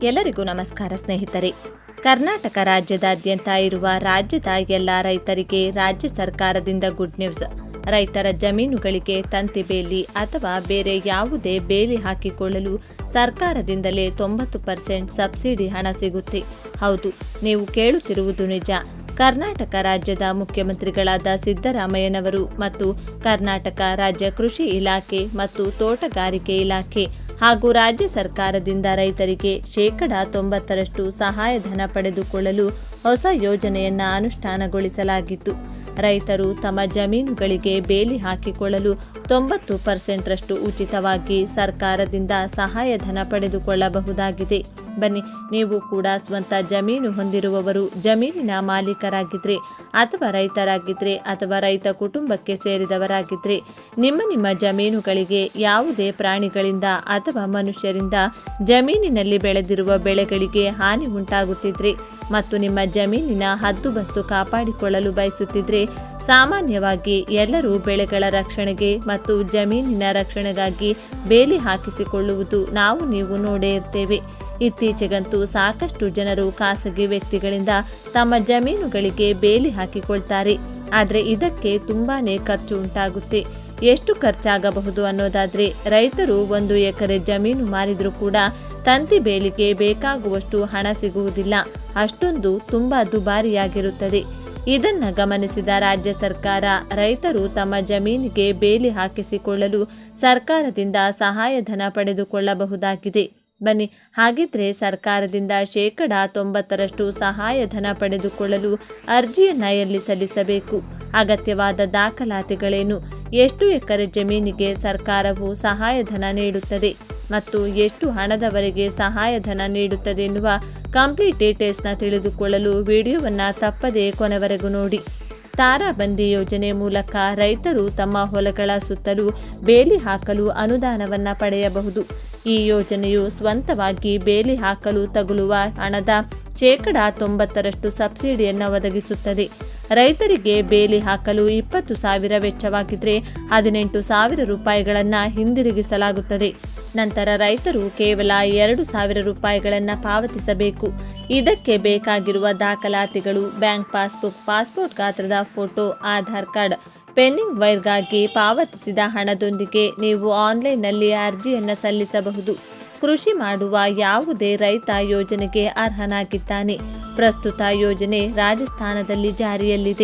ಎಲ್ಲರಿಗೂ ನಮಸ್ಕಾರ ಸ್ನೇಹಿತರೆ. ಕರ್ನಾಟಕ ರಾಜ್ಯದಾದ್ಯಂತ ಇರುವ ರಾಜ್ಯದ ಎಲ್ಲ ರೈತರಿಗೆ ರಾಜ್ಯ ಸರ್ಕಾರದಿಂದ ಗುಡ್ ನ್ಯೂಸ್. ರೈತರ ಜಮೀನುಗಳಿಗೆ ತಂತಿ ಬೇಲಿ ಅಥವಾ ಬೇರೆ ಯಾವುದೇ ಬೇಲಿ ಹಾಕಿಕೊಳ್ಳಲು ಸರ್ಕಾರದಿಂದಲೇ 90% ಸಬ್ಸಿಡಿ ಹಣ ಸಿಗುತ್ತೆ. ಹೌದು, ನೀವು ಕೇಳುತ್ತಿರುವುದು ನಿಜ. ಕರ್ನಾಟಕ ರಾಜ್ಯದ ಮುಖ್ಯಮಂತ್ರಿಗಳಾದ ಸಿದ್ದರಾಮಯ್ಯನವರು ಮತ್ತು ಕರ್ನಾಟಕ ರಾಜ್ಯ ಕೃಷಿ ಇಲಾಖೆ ಮತ್ತು ತೋಟಗಾರಿಕೆ ಇಲಾಖೆ ಹಾಗೂ ರಾಜ್ಯ ಸರ್ಕಾರದಿಂದ ರೈತರಿಗೆ 90% ಸಹಾಯಧನ ಪಡೆದುಕೊಳ್ಳಲು ಹೊಸ ಯೋಜನೆಯನ್ನು ಅನುಷ್ಠಾನಗೊಳಿಸಲಾಗಿತ್ತು. ರೈತರು ತಮ್ಮ ಜಮೀನುಗಳಿಗೆ ಬೇಲಿ ಹಾಕಿಕೊಳ್ಳಲು 90% ಉಚಿತವಾಗಿ ಸರ್ಕಾರದಿಂದ ಸಹಾಯಧನ ಪಡೆದುಕೊಳ್ಳಬಹುದಾಗಿದೆ. ಬನ್ನಿ, ನೀವು ಕೂಡ ಸ್ವಂತ ಜಮೀನು ಹೊಂದಿರುವವರು, ಜಮೀನಿನ ಮಾಲೀಕರಾಗಿದ್ರೆ ಅಥವಾ ರೈತರಾಗಿದ್ರೆ ಅಥವಾ ರೈತ ಕುಟುಂಬಕ್ಕೆ ಸೇರಿದವರಾಗಿದ್ರೆ ನಿಮ್ಮ ಜಮೀನುಗಳಿಗೆ ಯಾವುದೇ ಪ್ರಾಣಿಗಳಿಂದ ಅಥವಾ ಮನುಷ್ಯರಿಂದ ಜಮೀನಿನಲ್ಲಿ ಬೆಳೆದಿರುವ ಬೆಳೆಗಳಿಗೆ ಹಾನಿ ಉಂಟಾಗುತ್ತಿದ್ರೆ ಮತ್ತು ನಿಮ್ಮ ಜಮೀನಿನ ಹದ್ದುಬಸ್ತು ಕಾಪಾಡಿಕೊಳ್ಳಲು ಬಯಸುತ್ತಿದ್ರೆ, ಸಾಮಾನ್ಯವಾಗಿ ಎಲ್ಲರೂ ಬೆಳೆಗಳ ರಕ್ಷಣೆಗೆ ಮತ್ತು ಜಮೀನಿನ ರಕ್ಷಣೆಗಾಗಿ ಬೇಲಿ ಹಾಕಿಸಿಕೊಳ್ಳುವುದು ನೀವು ನೋಡೇ ಇರ್ತೇವೆ. ಇತ್ತೀಚೆಗಂತೂ ಸಾಕಷ್ಟು ಜನರು ಖಾಸಗಿ ವ್ಯಕ್ತಿಗಳಿಂದ ತಮ್ಮ ಜಮೀನುಗಳಿಗೆ ಬೇಲಿ ಹಾಕಿಕೊಳ್ತಾರೆ. ಆದರೆ ಇದಕ್ಕೆ ತುಂಬಾನೇ ಖರ್ಚು ಉಂಟಾಗುತ್ತೆ. ಎಷ್ಟು ಖರ್ಚಾಗಬಹುದು ಅನ್ನೋದಾದ್ರೆ, ರೈತರು 1 ಎಕರೆ ಜಮೀನು ಮಾರಿದ್ರೂ ಕೂಡ ತಂತಿ ಬೇಲಿಗೆ ಬೇಕಾಗುವಷ್ಟು ಹಣ ಸಿಗುವುದಿಲ್ಲ. ಅಷ್ಟೊಂದು ತುಂಬಾ ದುಬಾರಿಯಾಗಿರುತ್ತದೆ. ಇದನ್ನ ಗಮನಿಸಿದ ರಾಜ್ಯ ಸರ್ಕಾರ ರೈತರು ತಮ್ಮ ಜಮೀನಿಗೆ ಬೇಲಿ ಹಾಕಿಸಿಕೊಳ್ಳಲು ಸರ್ಕಾರದಿಂದ ಸಹಾಯಧನ ಪಡೆದುಕೊಳ್ಳಬಹುದಾಗಿದೆ. ಬನ್ನಿ, ಹಾಗಿದ್ರೆ ಸರ್ಕಾರದಿಂದ 90% ಸಹಾಯಧನ ಪಡೆದುಕೊಳ್ಳಲು ಅರ್ಜಿಯನ್ನ ಎಲ್ಲಿ ಸಲ್ಲಿಸಬೇಕು? ಅಗತ್ಯವಾದ ದಾಖಲಾತಿಗಳೇನು? ಎಷ್ಟು ಎಕರೆ ಜಮೀನಿಗೆ ಸರ್ಕಾರವು ಸಹಾಯಧನ ನೀಡುತ್ತದೆ ಮತ್ತು ಎಷ್ಟು ಹಣದವರೆಗೆ ಸಹಾಯಧನ ನೀಡುತ್ತದೆ ಎನ್ನುವ ಕಂಪ್ಲೀಟ್ ಡೀಟೇಲ್ಸ್ನ ತಿಳಿದುಕೊಳ್ಳಲು ವಿಡಿಯೋವನ್ನು ತಪ್ಪದೇ ಕೊನೆವರೆಗೂ ನೋಡಿ. ತಾರಾಬಂದಿ ಯೋಜನೆ ಮೂಲಕ ರೈತರು ತಮ್ಮ ಹೊಲಗಳ ಸುತ್ತಲೂ ಬೇಲಿ ಹಾಕಲು ಅನುದಾನವನ್ನು ಪಡೆಯಬಹುದು. ಈ ಯೋಜನೆಯು ಸ್ವಂತವಾಗಿ ಬೇಲಿ ಹಾಕಲು ತಗುಲುವ ಹಣದ 90% ಸಬ್ಸಿಡಿಯನ್ನು ಒದಗಿಸುತ್ತದೆ. ರೈತರಿಗೆ ಬೇಲಿ ಹಾಕಲು 20,000 ವೆಚ್ಚವಾಗಿದ್ದರೆ 18,000 ರೂಪಾಯಿಗಳನ್ನು ಹಿಂದಿರುಗಿಸಲಾಗುತ್ತದೆ. ನಂತರ ರೈತರು ಕೇವಲ 2,000 ರೂಪಾಯಿಗಳನ್ನು ಪಾವತಿಸಬೇಕು. ಇದಕ್ಕೆ ಬೇಕಾಗಿರುವ ದಾಖಲಾತಿಗಳು ಬ್ಯಾಂಕ್ ಪಾಸ್ಬುಕ್, ಪಾಸ್ಪೋರ್ಟ್ ಗಾತ್ರದ ಫೋಟೋ, ಆಧಾರ್ ಕಾರ್ಡ್, ಪೆಂಡಿಂಗ್ ವೈರ್ಗಾಗಿ ಪಾವತಿಸಿದ ಹಣದೊಂದಿಗೆ ನೀವು ಆನ್ಲೈನ್ನಲ್ಲಿ ಅರ್ಜಿಯನ್ನು ಸಲ್ಲಿಸಬಹುದು. ಕೃಷಿ ಮಾಡುವ ಯಾವುದೇ ರೈತ ಯೋಜನೆಗೆ ಅರ್ಹನಾಗಿದ್ದಾನೆ. ಪ್ರಸ್ತುತ ಯೋಜನೆ ರಾಜಸ್ಥಾನದಲ್ಲಿ ಜಾರಿಯಲ್ಲಿದೆ.